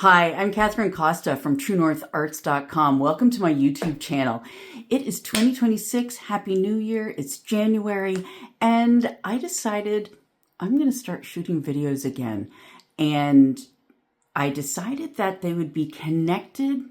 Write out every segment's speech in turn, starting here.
Hi, I'm Kathryn Costa from TrueNorthArts.com. Welcome to my YouTube channel. It is 2026. Happy New Year. It's January, and I decided I'm going to start shooting videos again. And I decided that they would be connected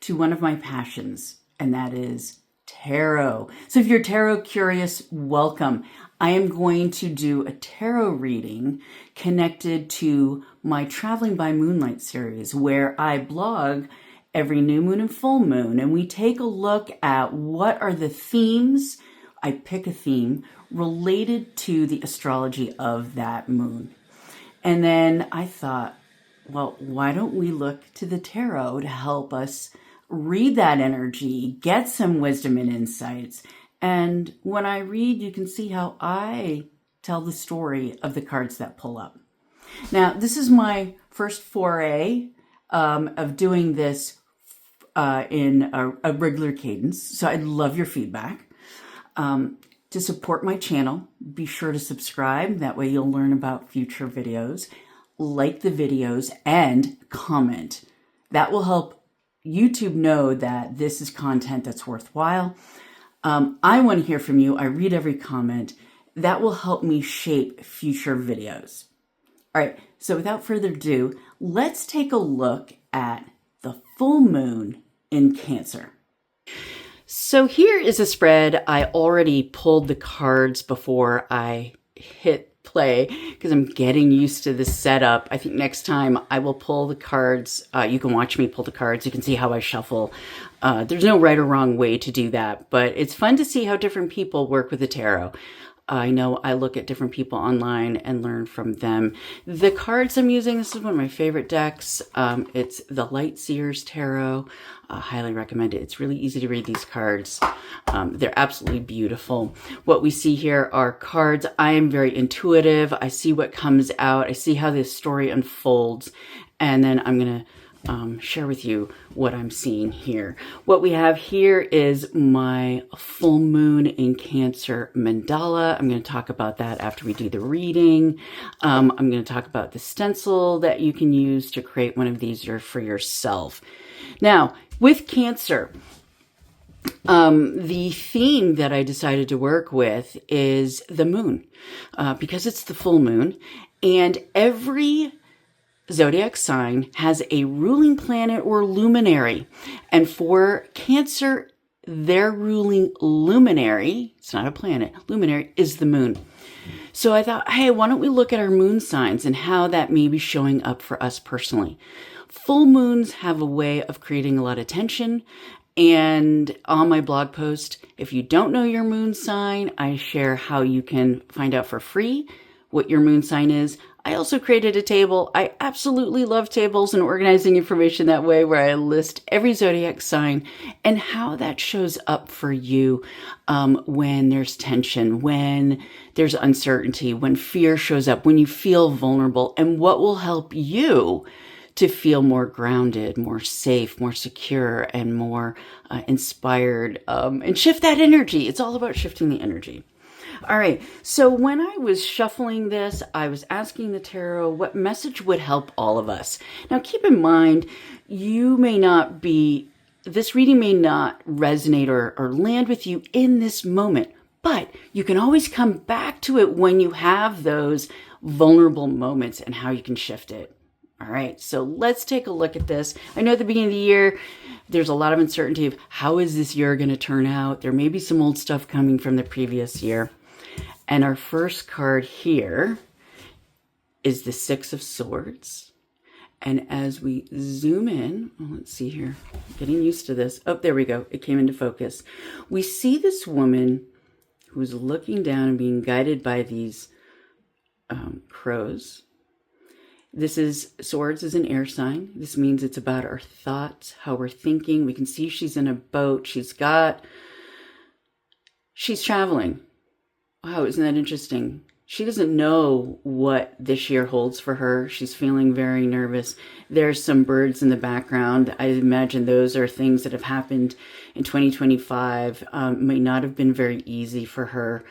to one of my passions, and that is tarot. So if you're tarot curious, welcome. I am going to do a tarot reading connected to my Traveling by Moonlight series, where I blog every new moon and full moon, and we take a look at what are the themes. I pick a theme related to the astrology of that moon. And then I thought, well, why don't we look to the tarot to help us read that energy, get some wisdom and insights. And when I read, you can see how I tell the story of the cards that pull up. Now, this is my first foray of doing this in a regular cadence. So I'd love your feedback. To support my channel, be sure to subscribe. That way you'll learn about future videos. Like the videos and comment. That will help YouTube know that this is content that's worthwhile. I want to hear from you. I read every comment. That will help me shape future videos. All right, so without further ado, let's take a look at the full moon in Cancer. So here is a spread. I already pulled the cards before I hit play because I'm getting used to the setup. I think next time I will pull the cards. You can watch me pull the cards. You can see how I shuffle. There's no right or wrong way to do that, but it's fun to see how different people work with the tarot. I know I look at different people online and learn from them. The cards I'm using, this is one of my favorite decks. It's the Light Seer's Tarot. Highly recommend it. It's really easy to read these cards. They're absolutely beautiful. What we see here are cards. I am very intuitive. I see what comes out. I see how this story unfolds. And then I'm going to share with you what I'm seeing here. What we have here is my full moon in Cancer mandala. I'm going to talk about that after we do the reading. I'm going to talk about the stencil that you can use to create one of these for yourself. Now, with Cancer, the theme that I decided to work with is the moon, because it's the full moon, and every zodiac sign has a ruling planet or luminary. And for Cancer, their ruling luminary, it's not a planet, luminary, is the moon. So I thought, hey, why don't we look at our moon signs and how that may be showing up for us personally. Full moons have a way of creating a lot of tension. And on my blog post, if you don't know your moon sign, I share how you can find out for free what your moon sign is. I also created a table. I absolutely love tables and organizing information that way, where I list every zodiac sign and how that shows up for you when there's tension, when there's uncertainty, when fear shows up, when you feel vulnerable, and what will help you to feel more grounded, more safe, more secure, and more inspired, and shift that energy. It's all about shifting the energy. All right, so when I was shuffling this, I was asking the tarot what message would help all of us. Now, keep in mind, this reading may not resonate or land with you in this moment, but you can always come back to it when you have those vulnerable moments and how you can shift it. All right, so let's take a look at this. I know at the beginning of the year, there's a lot of uncertainty of how is this year going to turn out. There may be some old stuff coming from the previous year. And our first card here is the Six of Swords. And as we zoom in, let's see here, getting used to this. Oh, there we go. It came into focus. We see this woman who's looking down and being guided by these crows. Swords is an air sign. This means it's about our thoughts, how we're thinking. We can see she's in a boat. She's traveling. Wow, isn't that interesting? She doesn't know what this year holds for her. She's feeling very nervous. There's some birds in the background. I imagine those are things that have happened in 2025. May not have been very easy for her.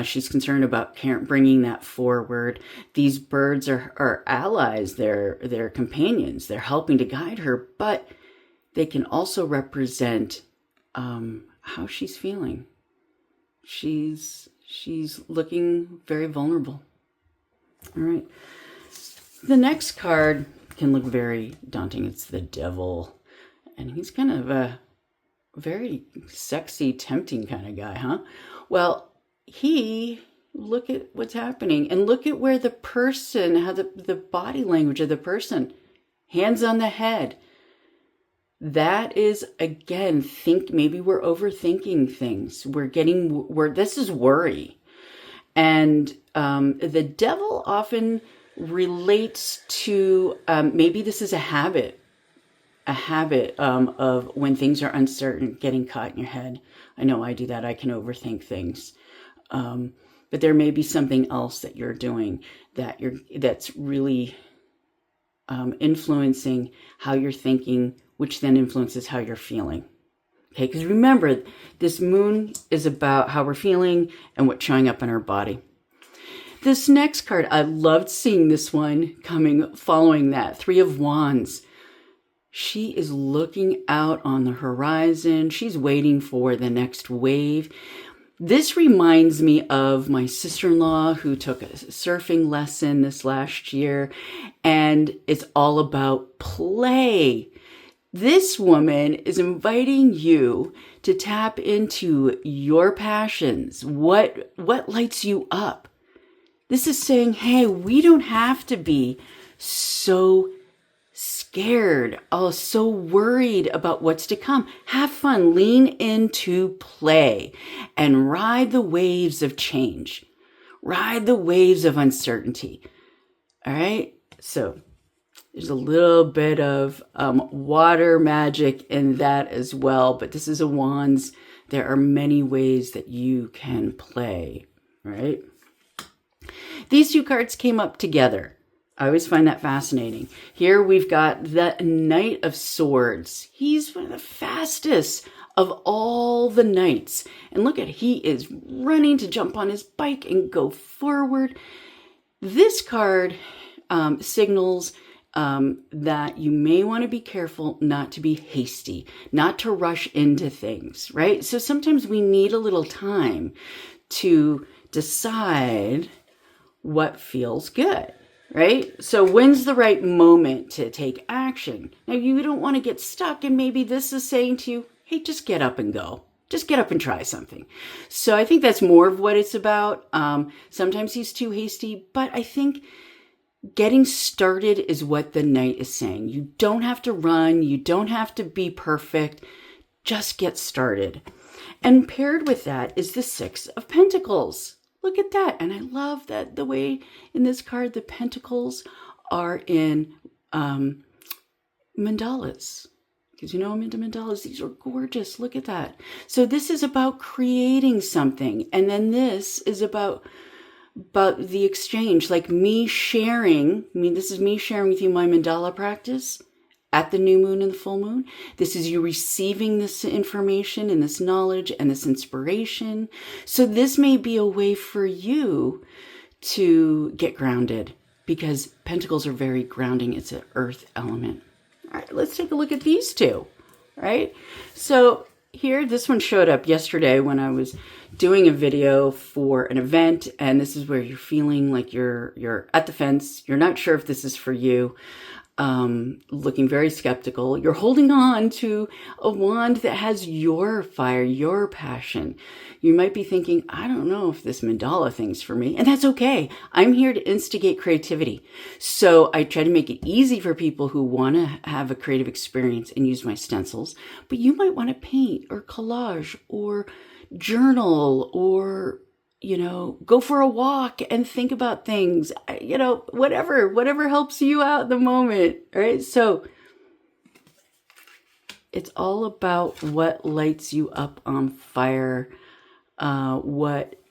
She's concerned about bringing that forward. These birds are allies. They're companions. They're helping to guide her, but they can also represent how she's feeling. She's looking very vulnerable. All right. The next card can look very daunting. It's the Devil. And he's kind of a very sexy, tempting kind of guy, huh? Well, look at what's happening and look at where the person, how the body language of the person, hands on the head. That is, again, maybe we're overthinking things. This is worry. And the Devil often relates to, maybe this is a habit of when things are uncertain, getting caught in your head. I know I do that. I can overthink things. But there may be something else that you're doing that's really influencing how you're thinking, which then influences how you're feeling. Okay, because remember, this moon is about how we're feeling and what's showing up in our body. This next card, I loved seeing this one following that. 3 of Wands. She is looking out on the horizon. She's waiting for the next wave. This reminds me of my sister-in-law who took a surfing lesson this last year, and it's all about play. This woman is inviting you to tap into your passions. What lights you up? This is saying, hey, we don't have to be so scared, so worried about what's to come. Have fun, lean into play, and ride the waves of change. Ride the waves of uncertainty. All right? So there's a little bit of water magic in that as well, but this is a Wands. There are many ways that you can play, right? These 2 cards came up together. I always find that fascinating. Here we've got the Knight of Swords. He's one of the fastest of all the knights. And look at, he is running to jump on his bike and go forward. This card signals that you may want to be careful not to be hasty, not to rush into things, right? So sometimes we need a little time to decide what feels good, right? So when's the right moment to take action? Now, you don't want to get stuck, and maybe this is saying to you, hey, just get up and go. Just get up and try something. So I think that's more of what it's about. Sometimes he's too hasty, but I think getting started is what the Knight is saying. You don't have to run. You don't have to be perfect. Just get started. And paired with that is the 6 of Pentacles. Look at that. And I love that the way in this card, the pentacles are in mandalas. Because you know I'm into mandalas. These are gorgeous. Look at that. So this is about creating something. And then this is about the exchange, like me sharing. I mean, this is me sharing with you my mandala practice at the new moon and the full moon. This is you receiving this information and this knowledge and this inspiration. So this may be a way for you to get grounded, because pentacles are very grounding. It's an earth element. All right, let's take a look at these 2, right? So here, this one showed up yesterday when I was doing a video for an event, and this is where you're feeling like you're at the fence. You're not sure if this is for you. Looking very skeptical. You're holding on to a wand that has your fire, your passion. You might be thinking, I don't know if this mandala thing's for me, and that's okay. I'm here to instigate creativity. So I try to make it easy for people who want to have a creative experience and use my stencils, but you might want to paint or collage or journal or go for a walk and think about things, whatever helps you out at the moment, right? So it's all about what lights you up on fire.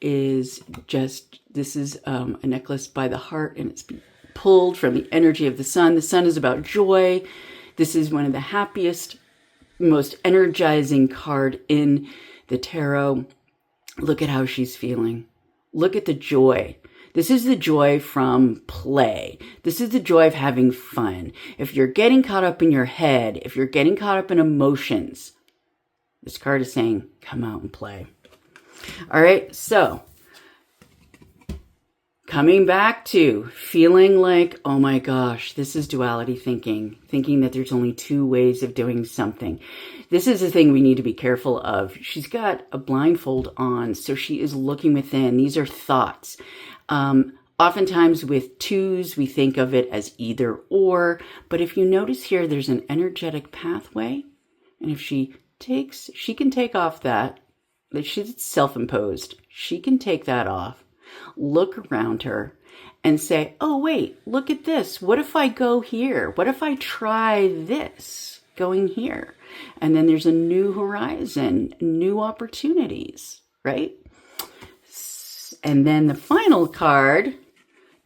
This is a necklace by the heart, and it's pulled from the energy of the sun. The sun is about joy. This is one of the happiest, most energizing card in the tarot. Look at how she's feeling. Look at the joy. This is the joy from play. This is the joy of having fun. If you're getting caught up in your head, if you're getting caught up in emotions, this card is saying, come out and play. All right, so coming back to feeling like, oh my gosh, this is duality thinking, thinking that there's only two ways of doing something. This is the thing we need to be careful of. She's got a blindfold on, so she is looking within. These are thoughts. Oftentimes with twos, we think of it as either or, but if you notice here, there's an energetic pathway, and if she can take off that she's self-imposed. She can take that off. Look around her and say, oh, wait, look at this. What if I go here? What if I try this going here? And then there's a new horizon, new opportunities, right? And then the final card,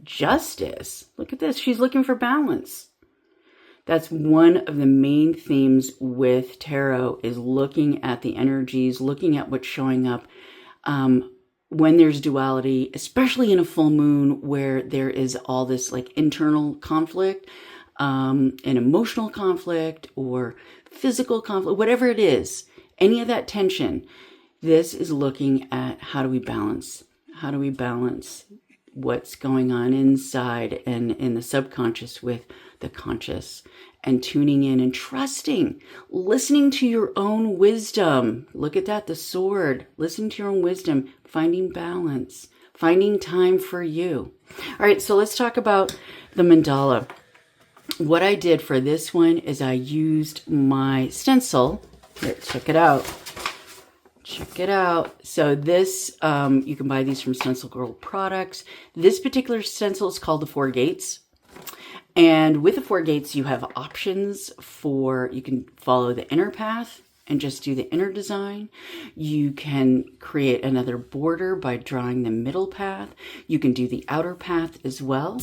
Justice. Look at this. She's looking for balance. That's one of the main themes with tarot, is looking at the energies, looking at what's showing up. When there's duality, especially in a full moon where there is all this like internal conflict, an emotional conflict or physical conflict, whatever it is, any of that tension, this is looking at how do we balance? How do we balance what's going on inside and in the subconscious with the conscious, and tuning in and trusting, listening to your own wisdom. Look at that, the sword. Listening to your own wisdom, finding balance, finding time for you. All right, so let's talk about the mandala. What I did for this one is I used my stencil. Here, check it out. Check it out. So this, you can buy these from Stencil Girl products. This particular stencil is called the Four Gates. And with the Four Gates, you have options for, you can follow the inner path and just do the inner design. You can create another border by drawing the middle path. You can do the outer path as well.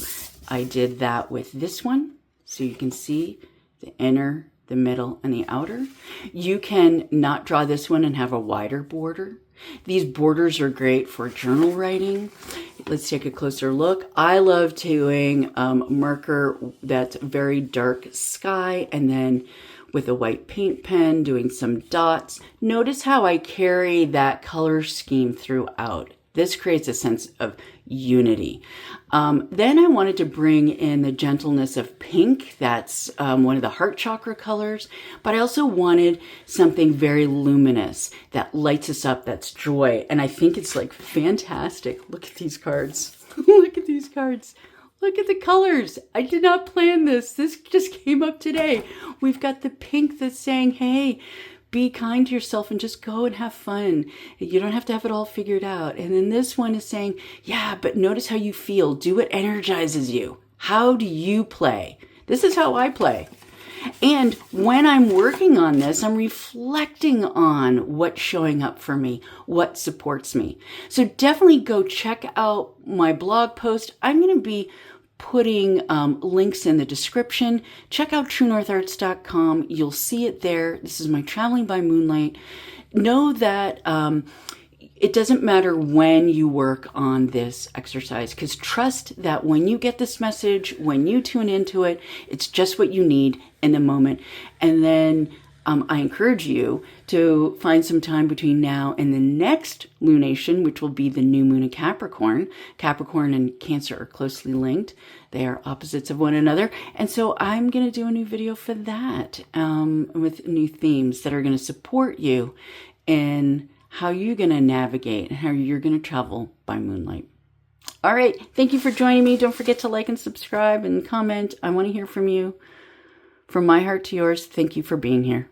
I did that with this one. So you can see the inner, the middle, and the outer. You can not draw this one and have a wider border. These borders are great for journal writing. Let's take a closer look. I love doing marker that's very dark sky, and then with a white paint pen doing some dots. Notice how I carry that color scheme throughout. This creates a sense of unity. Then I wanted to bring in the gentleness of pink. That's one of the heart chakra colors. But I also wanted something very luminous that lights us up. That's joy. And I think it's like fantastic. Look at these cards. Look at these cards. Look at the colors. I did not plan this. This just came up today. We've got the pink that's saying, hey, be kind to yourself and just go and have fun. You don't have to have it all figured out. And then this one is saying, yeah, but notice how you feel. Do what energizes you. How do you play? This is how I play. And when I'm working on this, I'm reflecting on what's showing up for me, what supports me. So definitely go check out my blog post. I'm going to be putting links in the description. Check out truenortharts.com. You'll see it there. This is my Traveling by Moonlight. Know that it doesn't matter when you work on this exercise, because trust that when you get this message, when you tune into it, it's just what you need in the moment. And then I encourage you to find some time between now and the next lunation, which will be the new moon in Capricorn. Capricorn and Cancer are closely linked. They are opposites of one another. And so I'm going to do a new video for that with new themes that are going to support you in how you're going to navigate and how you're going to travel by moonlight. All right. Thank you for joining me. Don't forget to like and subscribe and comment. I want to hear from you. From my heart to yours, thank you for being here.